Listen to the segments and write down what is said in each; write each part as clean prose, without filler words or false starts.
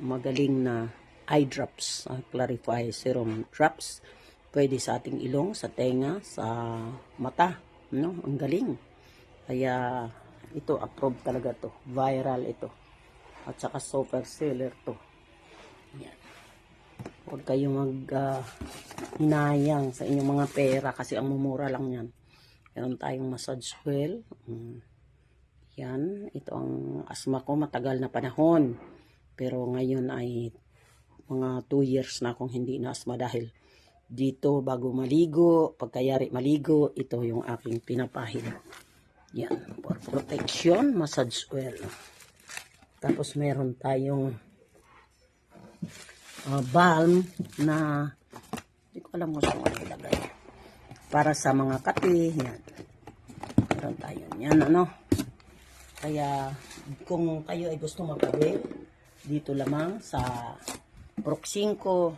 magaling na eye drops, Clarify Serum Drops. Pwede sa ating ilong, sa tenga, sa mata, no? Ang galing. Kaya ito approved talaga to. Viral ito. At saka super seller to. Yan. Huwag kayong hinayang sa inyong mga pera kasi ang mumura lang yan. Meron tayong massage oil. Yan. Ito ang asma ko matagal na panahon. Pero ngayon ay mga 2 years na akong hindi na asma dahil dito bago maligo, pagkayari maligo, ito yung aking pinapahid. Yan. For protection, massage oil. Tapos meron tayong balm na hindi ko alam kung saan ko ilagay. Para sa mga kati, yan. Meron tayo yan, ano. Kaya kung kayo ay gusto magpabili, dito lamang sa Proxinco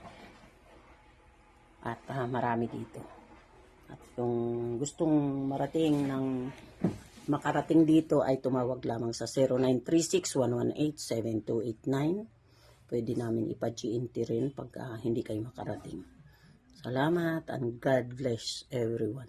at marami dito. At kung gustong makarating dito ay tumawag lamang sa 0936-118-7289. Pwede namin ipa-GNT rin pag hindi kayo makarating. Salamat and God bless everyone.